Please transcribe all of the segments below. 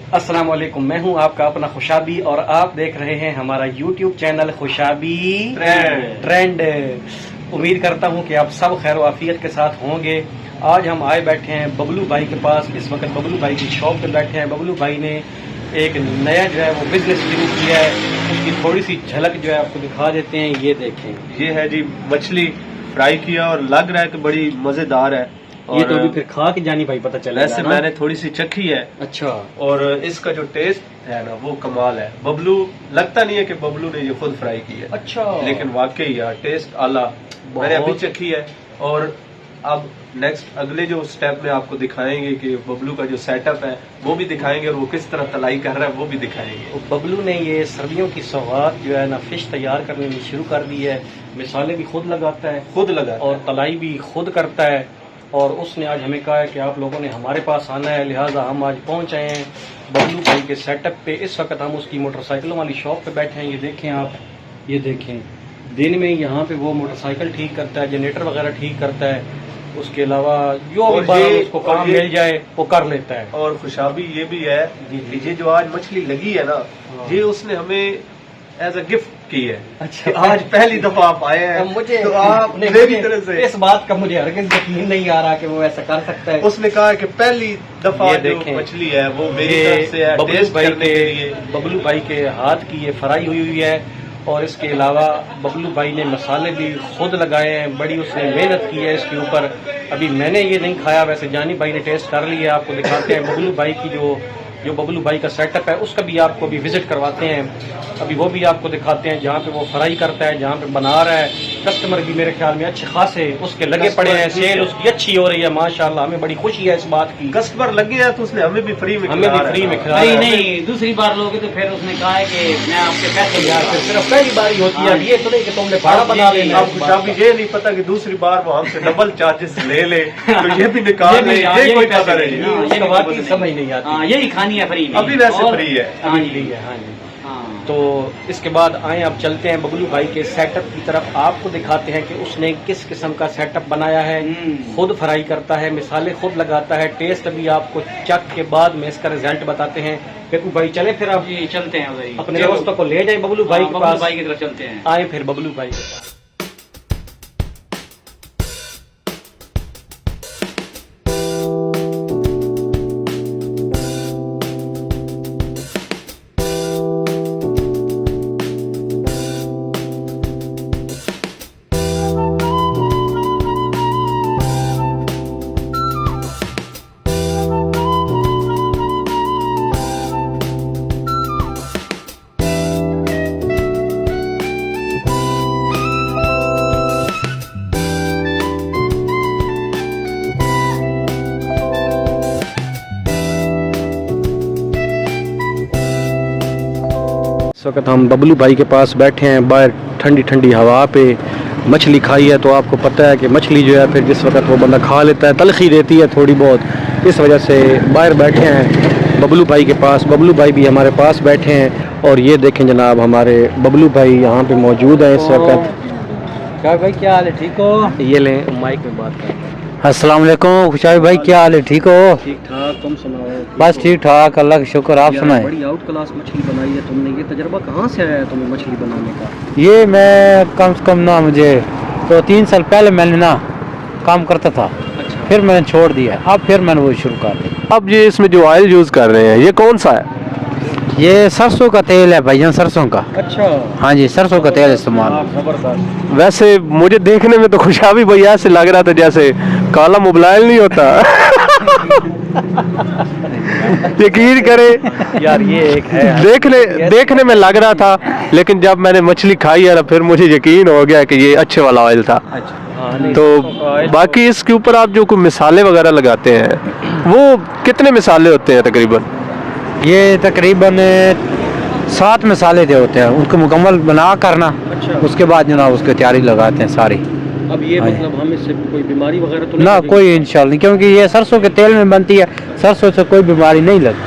अस्सलाम वालेकुम, मैं हूं आपका अपना खुशाबी और आप देख रहे हैं हमारा YouTube चैनल खुशाबी ट्रेंड। उम्मीद करता हूं कि आप सब खैर आफियत के साथ होंगे। आज हम आए बैठे हैं बबलू भाई के पास। इस वक्त बबलू भाई की शॉप पे बैठे हैं। बबलू भाई ने एक नया जो है वो बिजनेस शुरू किया है, उसकी थोड़ी सी झलक जो है आपको दिखा देते हैं। ये देखें, ये है जी मछली फ्राई किया और लग रहा है कि बड़ी मजेदार है। ये तो अभी फिर खा के जानी भाई पता चलेगा। वैसे मैंने थोड़ी सी चखी है। अच्छा, और इसका जो टेस्ट है ना वो कमाल है। बबलू लगता नहीं है कि बबलू ने ये खुद फ्राई की है। अच्छा, लेकिन वाकई यार टेस्ट आला। मैंने अभी चखी है और अब नेक्स्ट अगले जो स्टेप में आपको दिखाएंगे कि बबलू का जो सेटअप है वो भी दिखाएंगे और वो किस तरह तलाई कर रहा है वो भी दिखाएंगे। तो बबलू ने ये सर्दियों की सौगात जो है ना फिश तैयार करने में शुरू कर दी है। मिसाले भी खुद लगाता है, खुद लगा और तलाई भी खुद करता है। और उसने आज हमें कहा है कि आप लोगों ने हमारे पास आना है, लिहाजा हम आज पहुंच आए हैं बबलू भाई के सेटअप पे। इस वक्त हम उसकी मोटरसाइकिलों वाली शॉप पे बैठे हैं। ये देखें आप, ये देखें, दिन में यहाँ पे वो मोटरसाइकिल ठीक करता है, जनरेटर वगैरह ठीक करता है। उसके अलावा जो भी उसको काम मिल जाए वो कर लेता है। और खुशाबी ये भी है कि ये जो आज मछली लगी है ना, ये उसने हमें एज अ गिफ्ट की है। अच्छा, आज पहली दफा आप आए हैं, मुझे तो आप मेरी तरफ से इस बात का मुझे हरगिज़ यकीन नहीं आ रहा कि वो ऐसा कर सकता है। उसने कहा कि पहली दफा जो मछली है वो मेरी तरफ से है, टेस्ट करने के लिए। बबलू भाई के हाथ की ये फ्राई हुई है। और इसके अलावा बबलू भाई ने मसाले भी खुद लगाए हैं, बड़ी उसने मेहनत की है इसके ऊपर। अभी मैंने ये नहीं खाया, वैसे जानी भाई ने टेस्ट कर लिया। आपको दिखाते हैं बबलू भाई की जो बबलू भाई का सेटअप है उसका भी आपको अभी विजिट करवाते हैं। अभी वो भी आपको दिखाते हैं जहाँ पे वो फ्राई करता है, जहाँ पे बना रहा है। कस्टमर भी मेरे ख्याल में अच्छे खासे उसके लगे पड़े हैं, सेल उसकी अच्छी हो रही है माशाल्लाह। हमें बड़ी खुशी है इस बात की। कस्टमर लगे हैं तो उसने हमें भी फ्री में खिलाया। नहीं, दूसरी बार लोगे तो फिर उसने कहा है कि मैं आपके पैसे यार फिर सिर्फ पहली बार ही होती है। ये तो नहीं कि तुमने भाड़ा बना लेना। आपको शाबी ये नहीं पता कि दूसरी बार वो हमसे डबल चार्जेस ले ले तो ये भी निकाल ले, ये कोई पता नहीं। समझ नहीं आती। यही खानी है फ्री में, अभी वैसे फ्री है। हाँ जी, हाँ जी। तो इसके बाद आए अब चलते हैं बबलू भाई के सेटअप की तरफ। आपको दिखाते हैं कि उसने किस किस्म का सेटअप बनाया है। खुद फ्राई करता है, मिसाले खुद लगाता है। टेस्ट अभी आपको चख के बाद में इसका रिजल्ट बताते हैं। बेकू भाई चले फिर आप चलते हैं अपने दोस्तों को ले जाए बबलू भाई के पास। भाई की तरफ चलते हैं। आए फिर बबलू भाई के पास। इस वक्त हम बबलू भाई के पास बैठे हैं, बाहर ठंडी ठंडी हवा पे। मछली खाई है तो आपको पता है कि मछली जो है फिर जिस वक्त वो बंदा खा लेता है तलखी देती है थोड़ी बहुत। इस वजह से बाहर बैठे हैं बबलू भाई के पास। बबलू भाई भी हमारे पास बैठे हैं। और ये देखें जनाब, हमारे बबलू भाई यहाँ पे मौजूद हैं इस वक्त। क्या भाई, क्या हाल है? ठीक हो? ये लें, माइक में बात करें। अस्सलाम वालेकुम खुशाबी भाई, क्या हाल है? ठीक हो? ठीक ठाक, तुम सुनाओ? बस ठीक ठाक, अल्लाह का शुक्र। आप सुनाए? बड़ी आउट क्लास मछली बनाई है तुमने। ये तजर्बा कहाँ से आया तुम्हें मछली बनाने का? ये मैं कम से कम ना, मुझे तो 3 साल पहले मैंने ना काम करता था। अच्छा, फिर मैंने छोड़ दिया, अब फिर मैंने वो शुरू कर दिया। अब ये इसमें जो ऑयल यूज कर रहे हैं ये कौन सा है? ये सरसों का तेल है भाईजान, सरसों का। अच्छा, हाँ जी, सरसों का तेल इस्तेमाल। जबरदस्त। वैसे मुझे देखने में तो खुशाबी भैया से लग रहा था जैसे काला मोबाइल नहीं होता। यकीन करे यार ये एक है, देखने में लग रहा था, लेकिन जब मैंने मछली खाई है ना फिर मुझे यकीन हो गया कि ये अच्छे वाला ऑयल था। अच्छा, हाँ, नहीं, तो बाकी इसके ऊपर आप जो कोई मिसाले वगैरह लगाते हैं वो कितने मिसाले होते हैं तकरीबन? ये तकरीबन 7 मसाले दे होते हैं, उनको मुकम्मल बना करना। अच्छा, उसके बाद जनाब उसकी तैयारी लगाते हैं सारी। अब ये मतलब हम इससे कोई बीमारी वगैरह तो नहीं ना, लगेगी? कोई इंशाल्लाह नहीं, क्योंकि ये सरसों के तेल में बनती है, सरसों से कोई बीमारी नहीं लगती।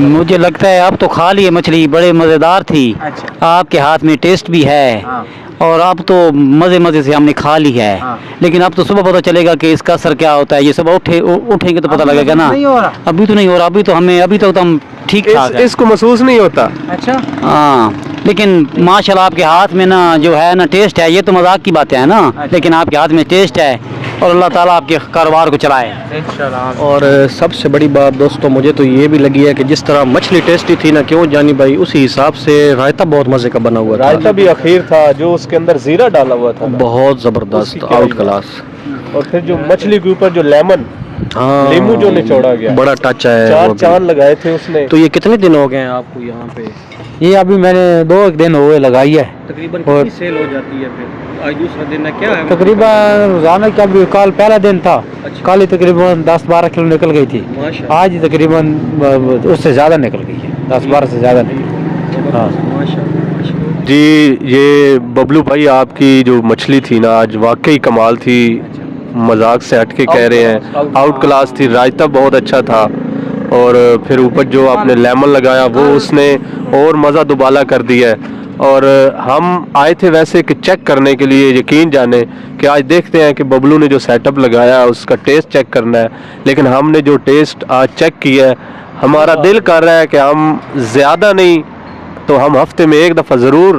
मुझे लगता है आप तो खा लिए मछली, बड़े मज़ेदार थी। अच्छा, आपके हाथ में टेस्ट भी है। हाँ। اور اب تو مزے مزے سے ہم نے کھا لی ہے, لیکن اب تو صبح پتہ چلے گا کہ اس کا اثر کیا ہوتا ہے. یہ صبح اٹھیں گے تو پتہ لگے گا نا. ابھی تو نہیں ہو رہا, ابھی تو ہمیں ابھی تک تو ہم ٹھیک ٹھاک ہے. اس کو محسوس نہیں ہوتا. اچھا ہاں, لیکن ماشاءاللہ آپ کے ہاتھ میں نا جو ہے نا ٹیسٹ ہے. یہ تو مذاق کی باتیں ہیں نا, لیکن آپ کے ہاتھ میں ٹیسٹ ہے, اور اللہ تعالیٰ آپ کے کاروبار کو چلائے. اور سب سے بڑی بات دوستوں مجھے تو یہ بھی لگی ہے کہ جس طرح مچھلی ٹیسٹی تھی نا, کیوں جانی بھائی, اسی حساب سے رائتا بہت مزے کا بنا ہوا تھا. رائتا بھی اخیر تھا, جو اس کے اندر زیرہ ڈالا ہوا تھا, بہت زبردست, آؤٹ کلاس. اور پھر جو مچھلی کے اوپر جو لیمن, ہاں, لیمو جو نچوڑا گیا, بڑا ٹچ ہے. 4 چاند لگائے تھے اس نے. تو یہ کتنے دن ہو گئے ہیں آپ کو یہاں پہ؟ یہ ابھی میں نے 2 دن ہوئے لگائی ہے. تقریباً کتنی سیل ہو جاتی ہے پھر؟ آج دوسرا دن ہے, کیا ہے تقریباً روزانہ کا بھی کال پہلا دن تھا, کل ہی تقریباً 10-12 کلو نکل گئی تھی. ماشاءاللہ, آج تقریباً اس سے زیادہ نکل گئی ہے, 10-12 سے زیادہ نہیں. ہاں ماشاءاللہ. جی, یہ ببلو بھائی آپ کی جو مچھلی تھی نا آج واقعی کمال تھی, مذاق سے ہٹ کے کہہ رہے ہیں, آؤٹ کلاس تھی. رائتا بہت اچھا تھا, اور پھر اوپر جو آپ نے لیمن لگایا وہ اس نے اور مزہ دوبالا کر دیا ہے. اور ہم آئے تھے ویسے کہ چیک کرنے کے لیے, یقین جانے کہ آج دیکھتے ہیں کہ ببلو نے جو سیٹ اپ لگایا اس کا ٹیسٹ چیک کرنا ہے. لیکن ہم نے جو ٹیسٹ آج چیک کیا ہے, ہمارا دل کر رہا ہے کہ ہم زیادہ نہیں تو ہم ہفتے میں 1 دفعہ ضرور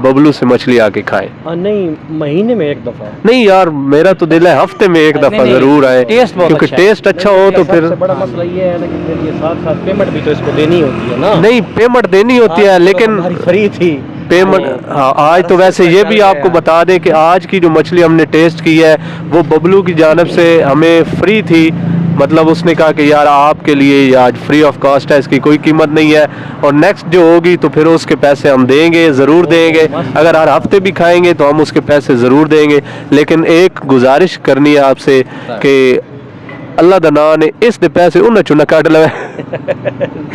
ببلو سے مچھلی آ کے کھائیں. نہیں, مہینے میں 1 دفعہ نہیں یار, میرا تو دل ہے ہفتے میں 1 دفعہ ضرور آئے, کیونکہ ٹیسٹ اچھا ہو تو پھر. سب سے بڑا مسئلہ یہ ہے نا کہ پھر یہ ساتھ ساتھ پیمنٹ بھی تو اس کو دینی ہوتی ہے نا. نہیں, پیمنٹ دینی ہوتی ہے, لیکن فری تھی پیمنٹ. ہاں, آج تو ویسے یہ بھی آپ کو بتا دیں کہ آج کی جو مچھلی ہم نے ٹیسٹ کی ہے وہ ببلو کی جانب سے ہمیں فری تھی. مطلب اس نے کہا کہ یار آپ کے لیے یہ آج فری آف کاسٹ ہے, اس کی کوئی قیمت نہیں ہے, اور نیکسٹ جو ہوگی تو پھر اس کے پیسے ہم دیں گے, ضرور دیں گے. اگر ہر ہفتے بھی کھائیں گے تو ہم اس کے پیسے ضرور دیں گے. لیکن ایک گزارش کرنی ہے آپ سے کہ اللہ دا نا نے اس دے پیسے انہیں چنا کاٹ لے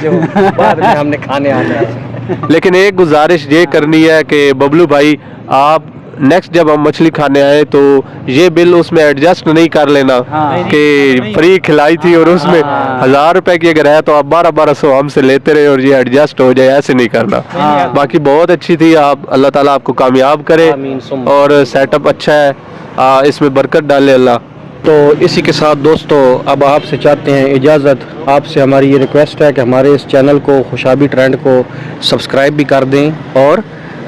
جو بعد میں ہم نے کھانے آنا ہے. لیکن ایک گزارش یہ کرنی ہے کہ ببلو بھائی, آپ نیکسٹ جب ہم مچھلی کھانے آئے تو یہ بل اس میں ایڈجسٹ نہیں کر لینا کہ فری کھلائی تھی اور اس میں 1000 روپے کی اگر ہے تو آپ 1200 ہم سے لیتے رہے اور یہ ایڈجسٹ ہو جائے, ایسے نہیں کرنا. باقی بہت اچھی تھی, آپ اللہ تعالیٰ آپ کو کامیاب کرے, اور سیٹ اپ اچھا ہے, اس میں برکت ڈالے اللہ. تو اسی کے ساتھ دوستو اب آپ سے چاہتے ہیں اجازت. آپ سے ہماری یہ ریکویسٹ ہے کہ ہمارے اس چینل کو خوشابی ٹرینڈ کو سبسکرائب بھی کر دیں اور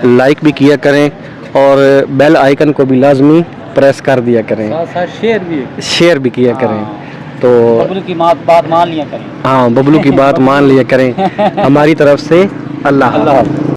لائک بھی کیا کریں, اور بیل آئیکن کو بھی لازمی پریس کر دیا کریں, شیئر بھی کیا کریں. تو ببلو کی بات مان لیا کریں. ہاں, ببلو کی بات مان لیا کریں. ہماری طرف سے اللہ حافظ.